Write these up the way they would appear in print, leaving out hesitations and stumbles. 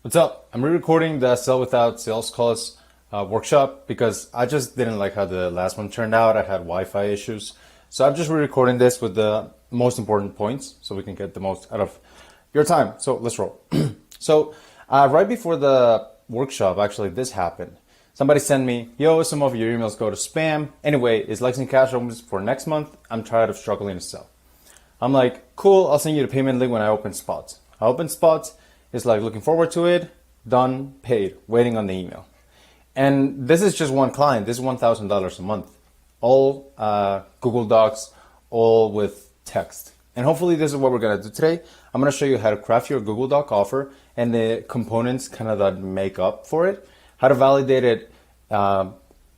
What's up? I'm re-recording the Sell Without Sales Calls workshop because I just didn't like how the last one turned out. I had Wi-Fi issues. So I'm just re-recording this with the most important points so we can get the most out of your time. So let's roll. Right before the workshop, actually, this happened. Somebody sent me, yo, some of your emails go to spam. Anyway, is Lexington Cash open for next month? I'm tired of struggling to sell. I'm like, cool, I'll send you the payment link when I open Spots. I open Spots. It's like looking forward to it, done, paid, waiting on the email. And this is just one client. This is $1,000 a month. All Google Docs, all with text. And hopefully this is what we're gonna do today. I'm gonna show you how to craft your Google Doc offer and the components kind of that make up for it, how to validate it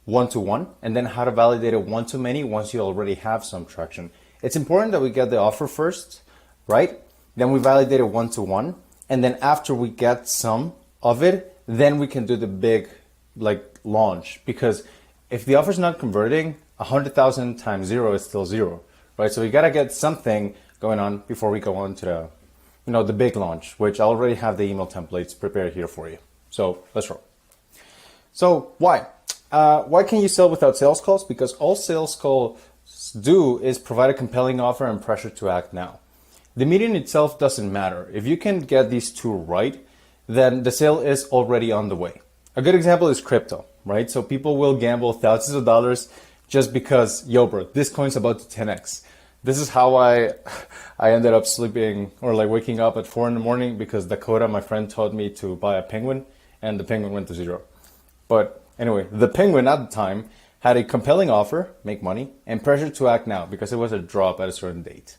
one-to-one, and then how to validate it one-to-many once you already have some traction. It's important that we get the offer first, right? Then we validate it one-to-one. And then after we get some of it, then we can do the big launch. Because if the offer's not converting, 100,000 times zero is still zero, right? So we gotta get something going on before we go on to the big launch, which I already have the email templates prepared here for you. So let's roll. So why? Why can you sell without sales calls? Because all sales calls do is provide a compelling offer and pressure to act now. The meeting itself doesn't matter. If you can get these two right, then the sale is already on the way. A good example is crypto, right? So people will gamble thousands of dollars just because, yo bro, this coin's about to 10x. This is how I ended up sleeping or waking up at 4 in the morning because Dakota, my friend, told me to buy a penguin and the penguin went to zero. But anyway, the penguin at the time had a compelling offer, make money, and pressure to act now because it was a drop at a certain date.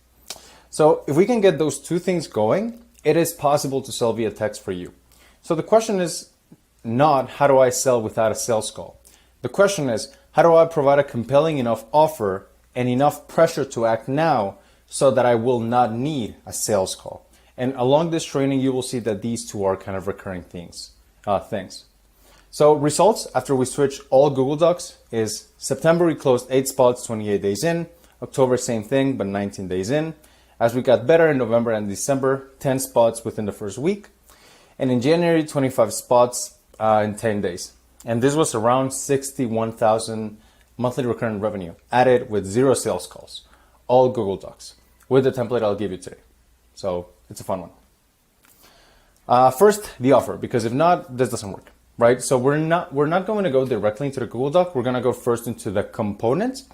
So if we can get those two things going, it is possible to sell via text for you. So the question is not how do I sell without a sales call? The question is how do I provide a compelling enough offer and enough pressure to act now so that I will not need a sales call? And along this training, you will see that these two are kind of recurring things. So results after we switch all Google Docs is September, we closed 8 spots, 28 days in. October, same thing, but 19 days in. As we got better in November and December, 10 spots within the first week. And in January, 25 spots in 10 days. And this was around 61,000 monthly recurrent revenue added with 0 sales calls, all Google Docs with the template I'll give you today. So it's a fun one. First, the offer, because if not, this doesn't work, right? So we're not going to go directly into the Google Doc. We're going to go first into the components.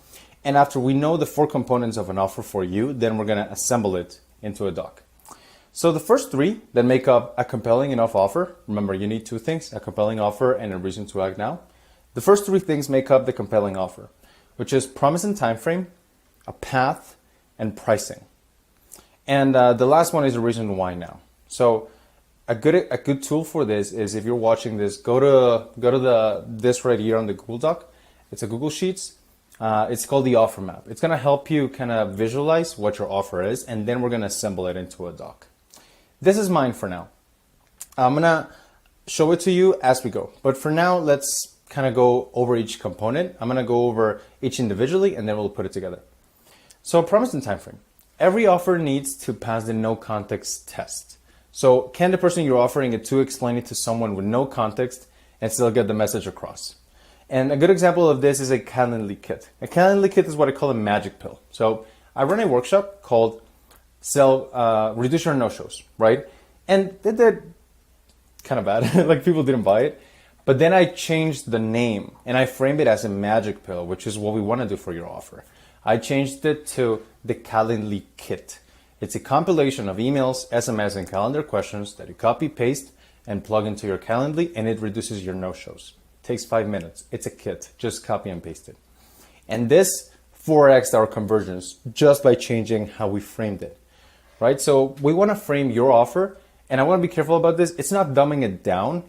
And after we know the 4 components of an offer for you, then we're going to assemble it into a doc. So the first 3 that make up a compelling enough offer, remember you need 2 things, a compelling offer and a reason to act now. The first 3 things make up the compelling offer, which is promise and time frame, a path, and pricing. And the last one is a reason why now. So a good tool for this is if you're watching this, go to this right here on the Google Doc. It's a Google Sheets. It's called the offer map. It's going to help you kind of visualize what your offer is, and then we're going to assemble it into a doc. This is mine for now. I'm going to show it to you as we go. But for now, let's kind of go over each component. I'm going to go over each individually, and then we'll put it together. So promise and time frame. Every offer needs to pass the no context test. So can the person you're offering it to explain it to someone with no context and still get the message across? And a good example of this is a Calendly kit. A Calendly kit is what I call a magic pill. So I run a workshop called Reduce Your No-Shows, right? And they did kind of bad, people didn't buy it. But then I changed the name and I framed it as a magic pill, which is what we want to do for your offer. I changed it to the Calendly kit. It's a compilation of emails, SMS, and calendar questions that you copy, paste, and plug into your Calendly, and it reduces your no-shows. Takes 5 minutes. It's a kit. Just copy and paste it. And this 4x our conversions just by changing how we framed it, right? So we want to frame your offer, and I want to be careful about this. It's not dumbing it down.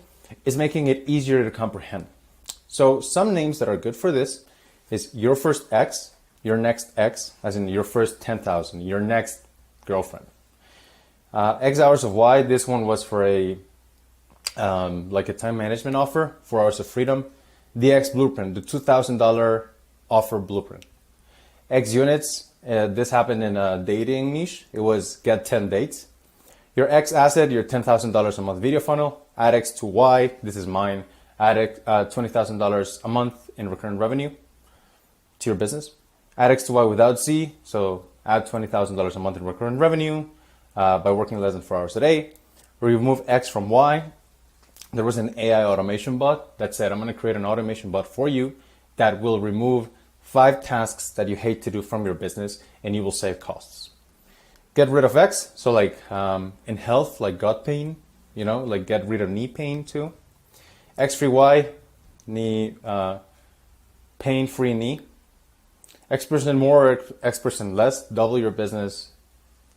It's making it easier to comprehend. So some names that are good for this is your first X, your next X, as in your first 10,000, your next girlfriend. X hours of Y, this one was for a time management offer, 4 hours of freedom. The X blueprint, the $2,000 offer blueprint. X units, this happened in a dating niche. It was get 10 dates. Your X asset, your $10,000 a month video funnel, add X to Y, this is mine, add $20,000 a month in recurrent revenue to your business. Add X to Y without Z, so add $20,000 a month in recurrent revenue by working less than 4 hours a day. Remove X from Y. There was an AI automation bot that said, I'm going to create an automation bot for you that will remove 5 tasks that you hate to do from your business and you will save costs. Get rid of X, so like in health, like gut pain, like get rid of knee pain too. X free Y, knee, pain-free knee. X% more, X% less, double your business,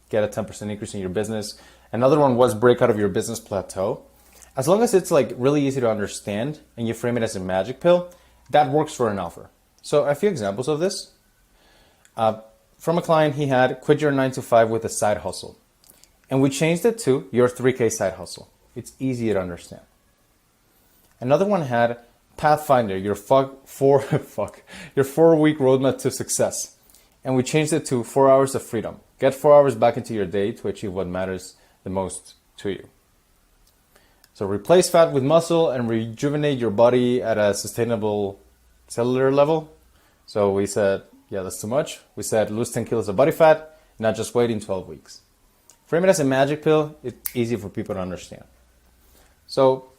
get a 10% increase in your business. Another one was break out of your business plateau. As long as it's like really easy to understand and you frame it as a magic pill, that works for an offer. So a few examples of this. From a client, he had quit your 9 to 5 with a side hustle. And we changed it to your 3K side hustle. It's easy to understand. Another one had Pathfinder, your 4-week roadmap to success. And we changed it to 4 hours of freedom. Get 4 hours back into your day to achieve what matters the most to you. So replace fat with muscle and rejuvenate your body at a sustainable cellular level. So we said, yeah, that's too much. We said lose 10 kilos of body fat, not just wait in 12 weeks. Frame it as a magic pill. It's easy for people to understand. So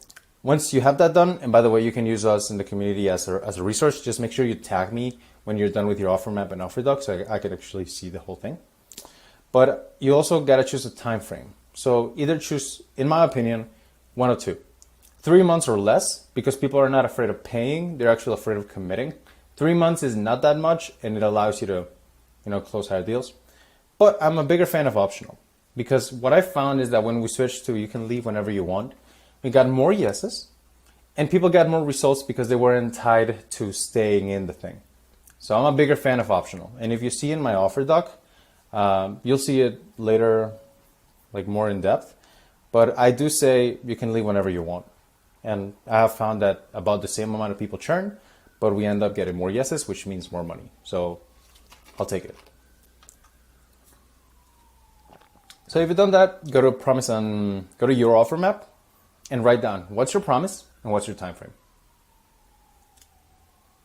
once you have that done, and by the way, you can use us in the community as a resource. Just make sure you tag me when you're done with your offer map and offer doc so I could actually see the whole thing. But you also got to choose a time frame. So either choose, in my opinion, one or two. 3 months or less, because people are not afraid of paying. They're actually afraid of committing. 3 months is not that much, and it allows you to, close higher deals. But I'm a bigger fan of optional, because what I found is that when we switched to you can leave whenever you want, we got more yeses, and people got more results because they weren't tied to staying in the thing. So I'm a bigger fan of optional. And if you see in my offer doc, you'll see it later, like more in depth. But I do say you can leave whenever you want. And I have found that about the same amount of people churn, but we end up getting more yeses, which means more money. So I'll take it. So if you've done that, go to your offer map and write down what's your promise and what's your time frame.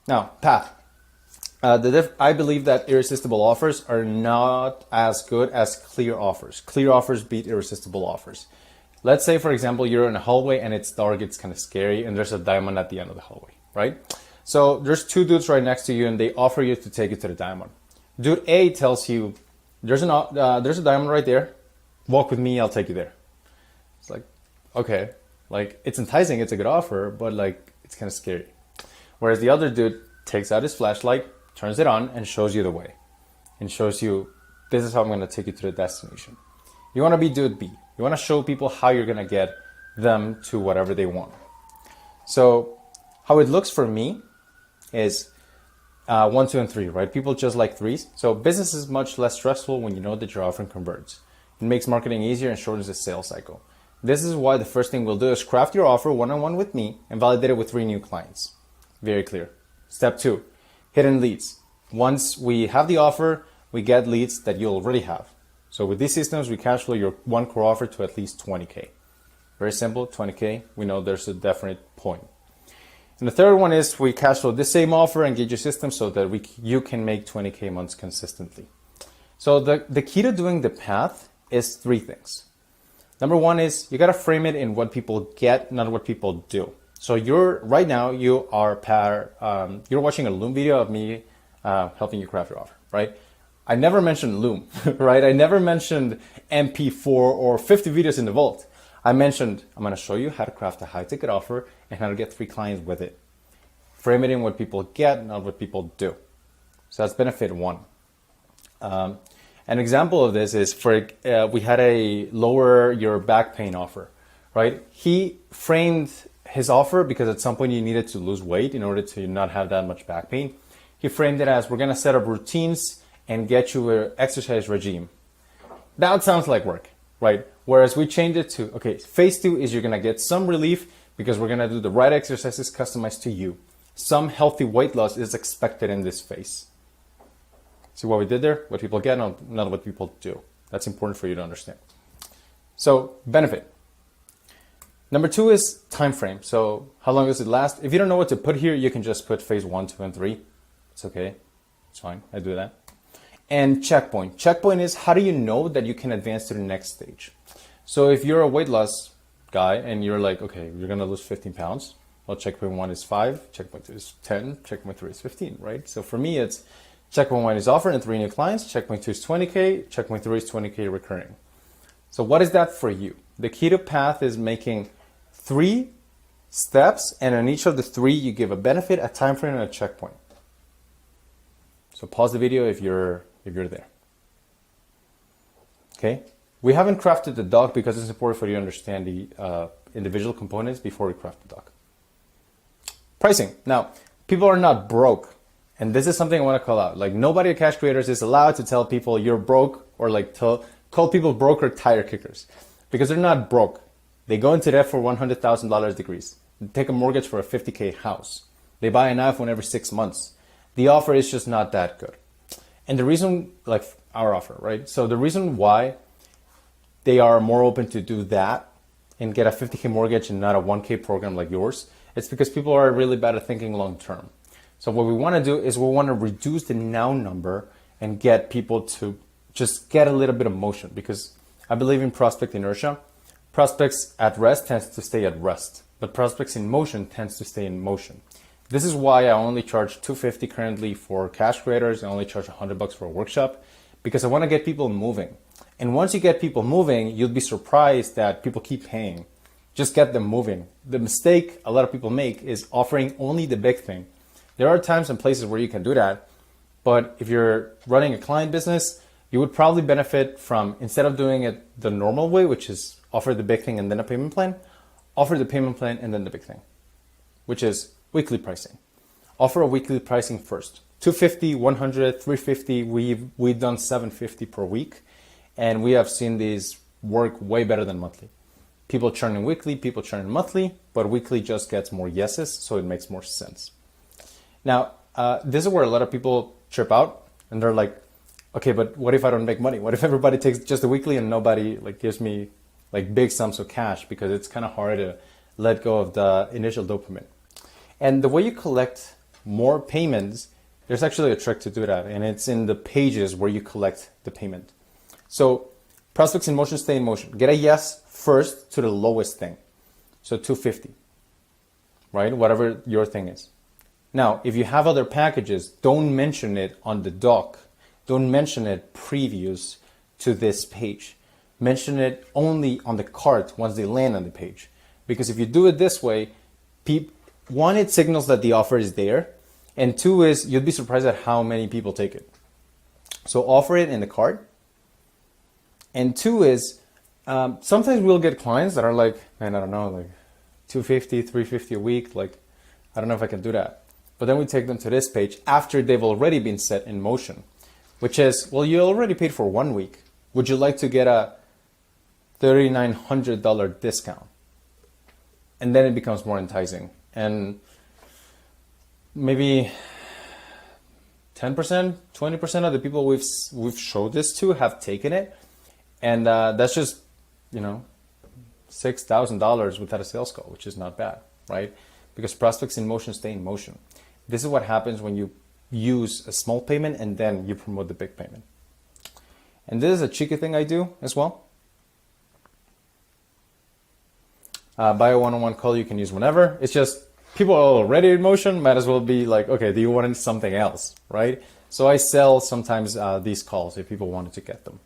Now, path. I believe that irresistible offers are not as good as clear offers. Clear offers beat irresistible offers. Let's say, for example, you're in a hallway and it's dark, it's kind of scary, and there's a diamond at the end of the hallway, right? So there's two dudes right next to you and they offer you to take you to the diamond. Dude A tells you, there's a diamond right there. Walk with me, I'll take you there. It's like, okay, like it's enticing, it's a good offer, but like it's kind of scary. Whereas the other dude takes out his flashlight, turns it on, and shows you the way. And shows you, this is how I'm gonna take you to the destination. You wanna be dude B. You wanna show people how you're gonna get them to whatever they want. So how it looks for me is 1, 2, and 3, right? People just like threes. So business is much less stressful when you know that your offering converts. It makes marketing easier and shortens the sales cycle. This is why the first thing we'll do is craft your offer one-on-one with me and validate it with 3 new clients. Very clear. Step 2, hidden leads. Once we have the offer, we get leads that you already have. So with these systems, we cash flow your one core offer to at least 20K. Very simple, 20K. We know there's a definite point. And the third one is we cash flow this same offer and get your system so that you can make 20K months consistently. So the key to doing the path is 3 things. Number 1 is you got to frame it in what people get, not what people do. So you're watching a Loom video of me helping you craft your offer, right? I never mentioned Loom, right? I never mentioned MP4 or 50 videos in the vault. I mentioned I'm going to show you how to craft a high ticket offer and how to get 3 clients with it. Frame it in what people get, not what people do. So that's benefit 1. An example of this is we had a lower your back pain offer, right? He framed his offer because at some point you needed to lose weight in order to not have that much back pain. He framed it as we're going to set up routines and get you an exercise regime. That sounds like work, right? Whereas we changed it to, okay, phase 2 is you're going to get some relief because we're going to do the right exercises customized to you. Some healthy weight loss is expected in this phase. See what we did there? What people get, not what people do. That's important for you to understand. So benefit. Number two is time frame. So how long does it last? If you don't know what to put here, you can just put phase 1, 2, and 3. It's okay. It's fine. I do that. And checkpoint. Checkpoint is how do you know that you can advance to the next stage? So if you're a weight loss guy and you're like, okay, you're going to lose 15 pounds. Well, checkpoint 1 is 5, checkpoint 2 is 10, checkpoint 3 is 15, right? So for me, it's checkpoint 1 is offer and 3 new clients, checkpoint 2 is 20K, checkpoint 3 is 20K recurring. So what is that for you? The Keto Path is making 3 steps, and on each of the 3, you give a benefit, a time frame, and a checkpoint. So pause the video if you're there. Okay? We haven't crafted the doc because it's important for you to understand the individual components before we craft the doc. Pricing. Now, people are not broke. And this is something I want to call out. Like, nobody at Cash Creators is allowed to tell people you're broke, or like call people broke or tire kickers, because they're not broke. They go into debt for $100,000 degrees. They take a mortgage for a 50K house. They buy an iPhone every 6 months. The offer is just not that good. And the reason, like our offer, right? So the reason why they are more open to do that and get a 50K mortgage and not a 1K program like yours, it's because people are really bad at thinking long term. So what we want to do is we want to reduce the now number and get people to just get a little bit of motion, because I believe in prospect inertia. Prospects at rest tends to stay at rest, but prospects in motion tends to stay in motion. This is why I only charge $250 currently for Cash Creators. I only charge $100 for a workshop, because I want to get people moving. And once you get people moving, you'll be surprised that people keep paying. Just get them moving. The mistake a lot of people make is offering only the big thing. There are times and places where you can do that, but if you're running a client business, you would probably benefit from, instead of doing it the normal way, which is offer the big thing and then a payment plan, offer the payment plan and then the big thing, which is weekly pricing. Offer a weekly pricing first. $250, $100, $350. We've done $750 per week, and we have seen these work way better than monthly. People churning weekly, people churning monthly, but weekly just gets more yeses, so it makes more sense. Now, this is where a lot of people trip out, and they're like, okay, but what if I don't make money? What if everybody takes just the weekly and nobody like gives me like big sums of cash? Because it's kind of hard to let go of the initial dopamine. And the way you collect more payments, there's actually a trick to do that, and it's in the pages where you collect the payment. So prospects in motion stay in motion. Get a yes first to the lowest thing. So $250, right? Whatever your thing is. Now, if you have other packages, don't mention it on the doc. Don't mention it previous to this page. Mention it only on the cart once they land on the page. Because if you do it this way, one, it signals that the offer is there. And two is, you'd be surprised at how many people take it. So offer it in the cart. And two is, sometimes we'll get clients that are like, man, I don't know, like $250, $350 a week. Like, I don't know if I can do that. But then we take them to this page after they've already been set in motion, which is, well, you already paid for 1 week. Would you like to get a $3,900 discount? And then it becomes more enticing. And maybe 10%, 20% of the people we've showed this to have taken it. And that's just, $6,000 without a sales call, which is not bad, right? Because prospects in motion stay in motion. This is what happens when you use a small payment and then you promote the big payment. And this is a cheeky thing I do as well. Buy a one-on-one call you can use whenever. It's just people are already in motion, might as well be like, okay, do you want something else, right? So I sell sometimes these calls if people wanted to get them.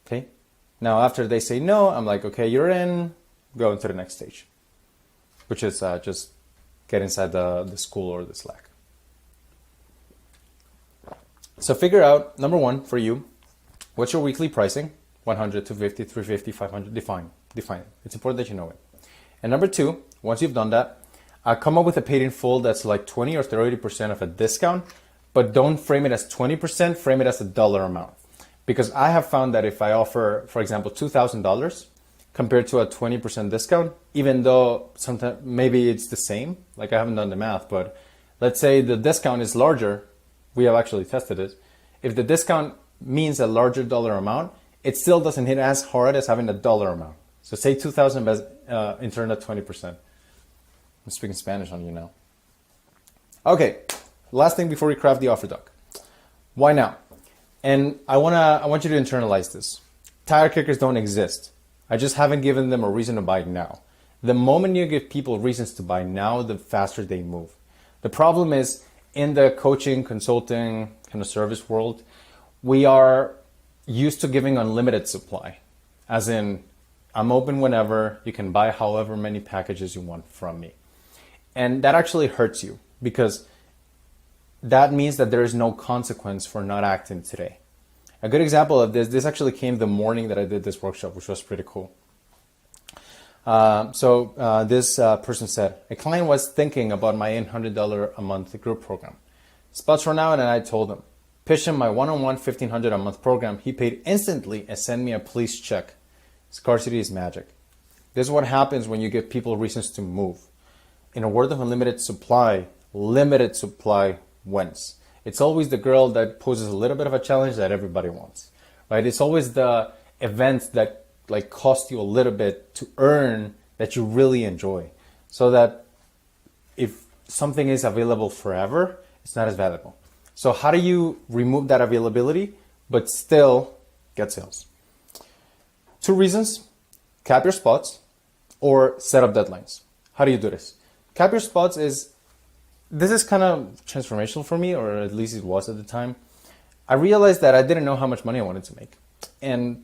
Okay. Now, after they say no, I'm like, okay, you're in, go into the next stage, which is just get inside the school or the Slack. So figure out, number one, for you, what's your weekly pricing? 100, 250, 350, 500, define it. It's important that you know it. And number two, once you've done that, come up with a paid in full that's like 20 or 30% of a discount, but don't frame it as 20%, frame it as a dollar amount. Because I have found that if I offer, for example, $2,000 compared to a 20% discount, even though sometimes maybe it's the same, like I haven't done the math, but let's say the discount is larger, we have actually tested it. If the discount means a larger dollar amount, it still doesn't hit as hard as having a dollar amount. So say 2,000 and turn at 20%. I'm speaking Spanish on you now. Okay, last thing before we craft the offer doc. Why now? And I want you to internalize this. Tire kickers don't exist. I just haven't given them a reason to buy now. The moment you give people reasons to buy now, the faster they move. The problem is in the coaching, consulting, kind of service world, we are used to giving unlimited supply. As in, I'm open whenever, you can buy however many packages you want from me. And that actually hurts you because that means that there is no consequence for not acting today. A good example of this actually came the morning that I did this workshop, which was pretty cool. This person said, a client was thinking about my $800 a month group program. Spots run out and I told him, pitch him my one-on-one $1,500 a month program. He paid instantly and sent me a police check. Scarcity is magic. This is what happens when you give people reasons to move. In a world of unlimited supply, limited supply wins. It's always the girl that poses a little bit of a challenge that everybody wants, right? It's always the event that like cost you a little bit to earn that you really enjoy, so that if something is available forever, it's not as valuable. So how do you remove that availability but still get sales? 2 reasons: cap your spots or set up deadlines. How do you do this? Cap your spots this is kind of transformational for me, or at least it was at the time. I realized that I didn't know how much money I wanted to make. And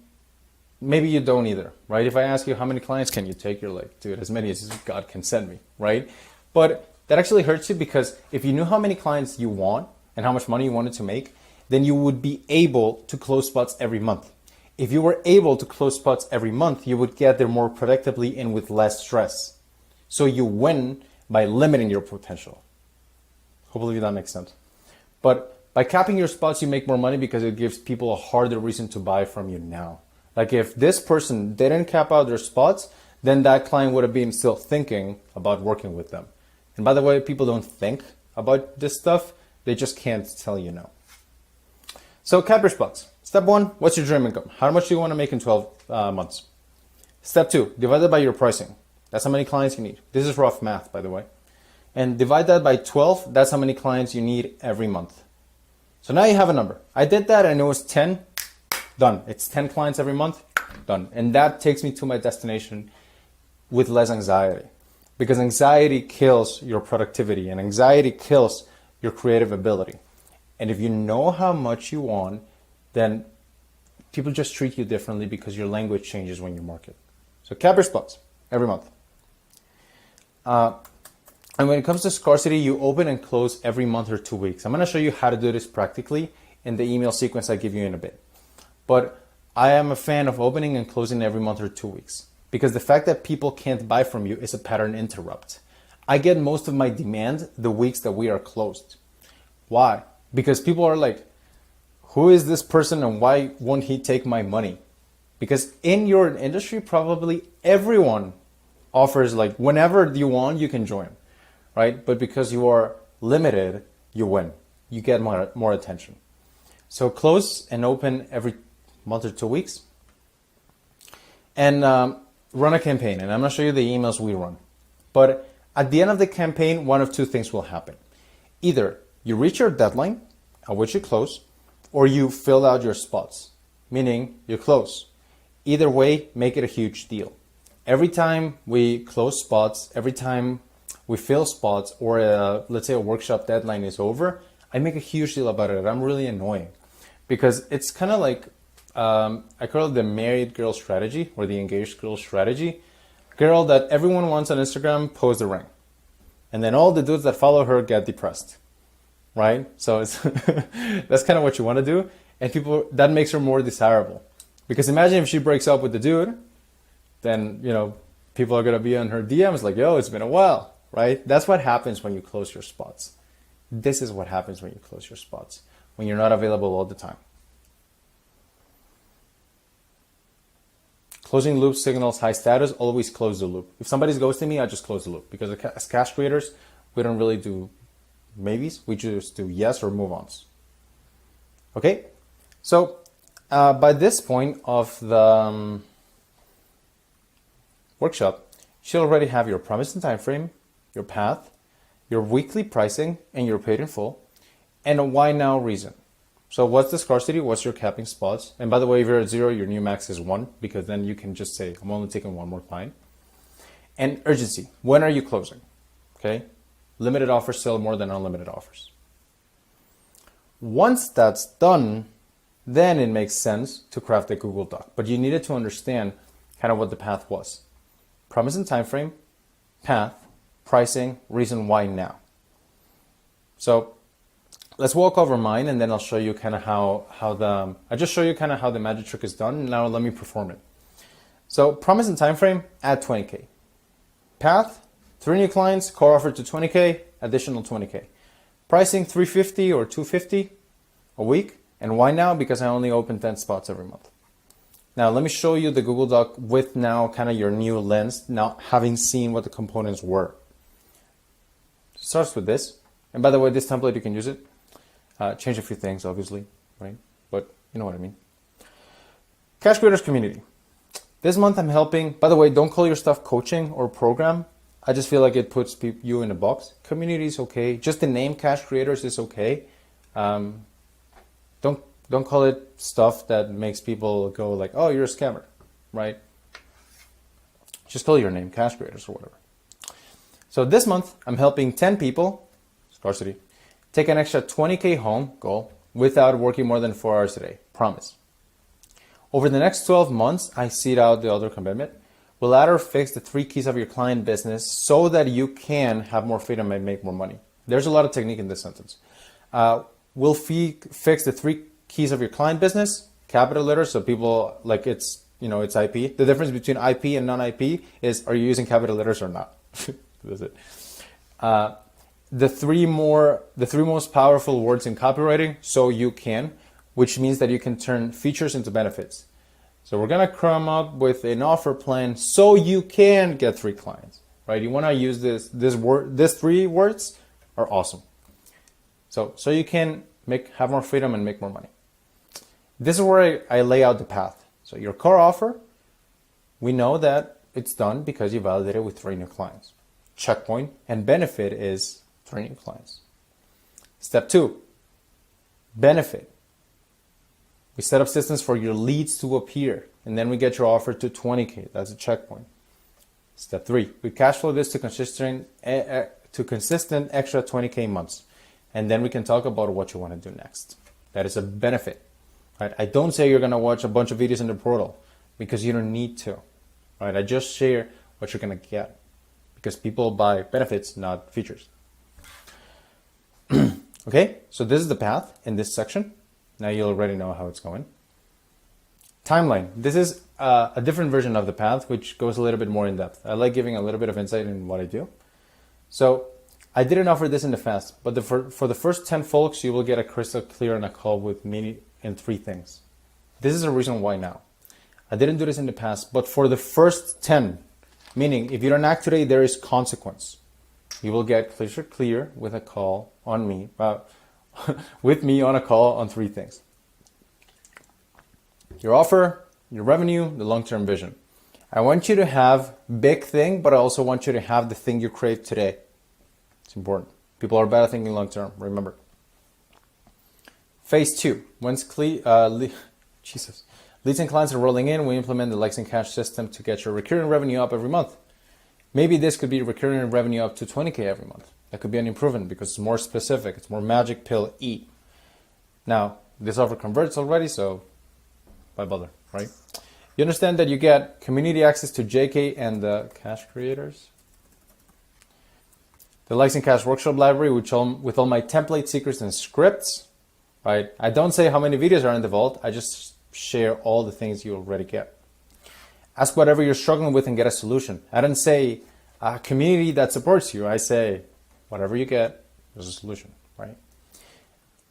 maybe you don't either, right? If I ask you how many clients can you take, you're like, dude, as many as God can send me, right? But that actually hurts you because if you knew how many clients you want and how much money you wanted to make, then you would be able to close spots every month. If you were able to close spots every month, you would get there more productively and with less stress. So you win by limiting your potential. Hopefully that makes sense. But by capping your spots, you make more money because it gives people a harder reason to buy from you now. Like if this person didn't cap out their spots, then that client would have been still thinking about working with them. And by the way, people don't think about this stuff. They just can't tell you no. So cap your spots. Step 1, what's your dream income? How much do you want to make in 12 months? Step 2, divide that by your pricing. That's how many clients you need. This is rough math, by the way. And divide that by 12, that's how many clients you need every month. So now you have a number. I did that and it was 10, done. It's 10 clients every month, done. And that takes me to my destination with less anxiety. Because anxiety kills your productivity and anxiety kills your creative ability. And if you know how much you want, then people just treat you differently because your language changes when you market. So cap your spots every month. And when it comes to scarcity, you open and close every month or 2 weeks. I'm going to show you how to do this practically in the email sequence I give you in a bit. But I am a fan of opening and closing every month or 2 weeks because the fact that people can't buy from you is a pattern interrupt. I get most of my demand the weeks that we are closed. Why? Because people are like, who is this person and why won't he take my money? Because in your industry, probably everyone offers like whenever you want, you can join. Right? But because you are limited, you win. You get more attention. So close and open every month or 2 weeks. And run a campaign. And I'm going to show you the emails we run. But at the end of the campaign, one of 2 things will happen. Either you reach your deadline, at which you close, or you fill out your spots, meaning you close. Either way, make it a huge deal. Every time we close spots, every time we fill spots, or let's say a workshop deadline is over, I make a huge deal about it. I'm really annoying because it's kind of like, I call it the married girl strategy or the engaged girl strategy. Girl that everyone wants on Instagram, posts the ring. And then all the dudes that follow her get depressed, right? So it's that's kind of what you want to do. And that makes her more desirable. Because imagine if she breaks up with the dude, then, people are going to be on her DMs like, yo, it's been a while. Right? That's what happens when you close your spots. This is what happens when you close your spots, when you're not available all the time. Closing loop signals high status, always close the loop. If somebody's ghosting me, I just close the loop because as cash creators, we don't really do maybes. We just do yes or move ons. Okay? So by this point of the workshop, you should already have your promise and time frame, your path, your weekly pricing, and your paid in full, and a why now reason. So what's the scarcity? What's your capping spots? And by the way, if you're at 0, your new max is 1, because then you can just say, I'm only taking one more client. And urgency. When are you closing? Okay. Limited offers sell more than unlimited offers. Once that's done, then it makes sense to craft a Google Doc. But you needed to understand kind of what the path was. Promise and time frame, path, pricing, reason why now. So let's walk over mine, and then I'll show you kind of I just show you kind of how the magic trick is done. Now let me perform it. So promise and time frame, add 20K. Path, 3 new clients, core offer to 20K, additional 20K. Pricing, 350 or 250 a week. And why now? Because I only open 10 spots every month. Now let me show you the Google Doc with now kind of your new lens, now having seen what the components were. It starts with this. And by the way, this template, you can use it. Change a few things, obviously, right? But you know what I mean. Cash Creators Community. This month I'm helping, by the way, don't call your stuff coaching or program. I just feel like it puts you in a box. Community is okay. Just the name Cash Creators is okay. Don't call it stuff that makes people go like, oh, you're a scammer, right? Just call your name Cash Creators or whatever. So this month I'm helping 10 people, scarcity, take an extra 20K home goal without working more than 4 hours a day. Promise. Over the next 12 months, I seed out the other commitment. We'll add or fix the 3 keys of your client business so that you can have more freedom and make more money. There's a lot of technique in this sentence. We'll fix the 3 keys of your client business, capital letters, so people like it's IP. The difference between IP and non-IP is, are you using capital letters or not? That's it. The three most powerful words in copywriting, so you can, which means that you can turn features into benefits. So we're gonna come up with an offer plan so you can get 3 clients, right? You wanna use these 3 words are awesome. So you can have more freedom and make more money. This is where I lay out the path. So your core offer, we know that it's done because you validated with 3 new clients. Checkpoint and benefit is 3 new clients. Step 2, benefit. We set up systems for your leads to appear, and then we get your offer to 20K. That's a checkpoint. Step 3, we cash flow this to consistent extra 20K months, and then we can talk about what you want to do next. That is a benefit. Right? I don't say you're going to watch a bunch of videos in the portal because you don't need to. Right? I just share what you're going to get because people buy benefits, not features. Okay, so this is the path in this section. Now you already know how it's going. Timeline. This is a different version of the path, which goes a little bit more in depth. I like giving a little bit of insight in what I do. So I didn't offer this in the fast, but for the first 10 folks, you will get a crystal clear on a call with me in 3 things. This is a reason why now. I didn't do this in the past, but for the first 10, meaning if you don't act today, there is consequence. You will get clear with a call on me, with me on a call on 3 things. Your offer, your revenue, the long-term vision. I want you to have big thing, but I also want you to have the thing you crave today. It's important. People are bad at thinking long-term, remember. Phase 2, once leads and clients are rolling in, we implement the Likes and Cash system to get your recurring revenue up every month. Maybe this could be recurring revenue up to 20K every month. That could be an improvement because it's more specific. It's more magic pill E. Now, this offer converts already, so why bother, right? You understand that you get community access to JK and the Cash Creators. The Likes and Cash workshop library, with all my templates, secrets, and scripts, right? I don't say how many videos are in the vault. I just share all the things you already get. Ask whatever you're struggling with and get a solution. I don't say a community that supports you. I say whatever you get, there's a solution, right?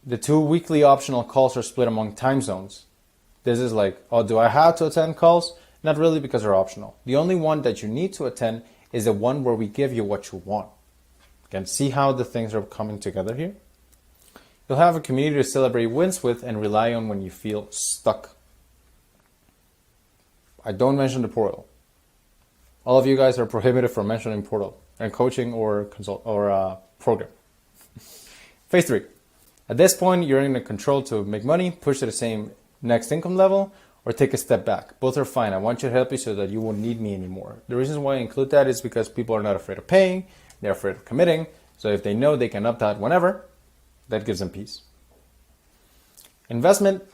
The 2 weekly optional calls are split among time zones. This is like, oh, do I have to attend calls? Not really, because they're optional. The only one that you need to attend is the one where we give you what you want. Again, see how the things are coming together here? You'll have a community to celebrate wins with and rely on when you feel stuck. I don't mention the portal. All of you guys are prohibited from mentioning portal and coaching or consult or program. Phase 3. At this point, you're in the control to make money, push to the same next income level, or take a step back. Both are fine. I want you to help you so that you won't need me anymore. The reasons why I include that is because people are not afraid of paying, they're afraid of committing. So if they know they can opt out whenever, that gives them peace. Investment,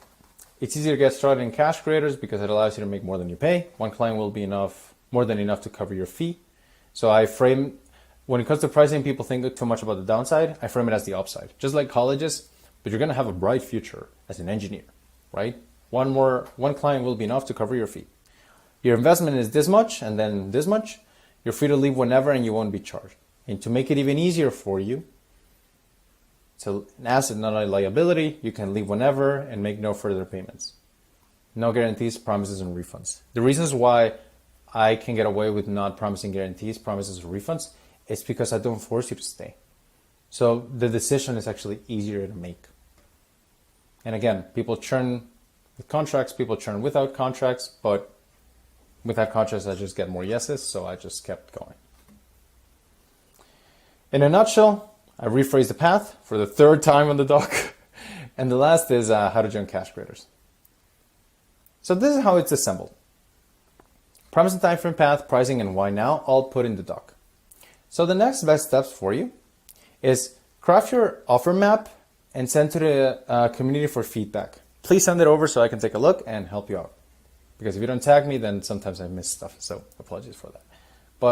it's easy to get started in cash creators because it allows you to make more than you pay. One client will be more than enough to cover your fee. So when it comes to pricing, people think too much about the downside. I frame it as the upside. Just like colleges, but you're going to have a bright future as an engineer, right? One client will be enough to cover your fee. Your investment is this much and then this much. You're free to leave whenever and you won't be charged. And to make it even easier for you, it's an asset, not a liability. You can leave whenever and make no further payments. No guarantees, promises, and refunds. The reasons why I can get away with not promising guarantees, promises, or refunds is because I don't force you to stay. So the decision is actually easier to make. And again, people churn with contracts, people churn without contracts, but without contracts, I just get more yeses, so I just kept going. In a nutshell, I rephrased the path for the 3rd time on the doc. And the last is how to join cash creators. So this is how it's assembled. Promise and time frame path, pricing, and why now, all put in the doc. So the next best steps for you is craft your offer map and send to the community for feedback. Please send it over so I can take a look and help you out. Because if you don't tag me, then sometimes I miss stuff. So apologies for that.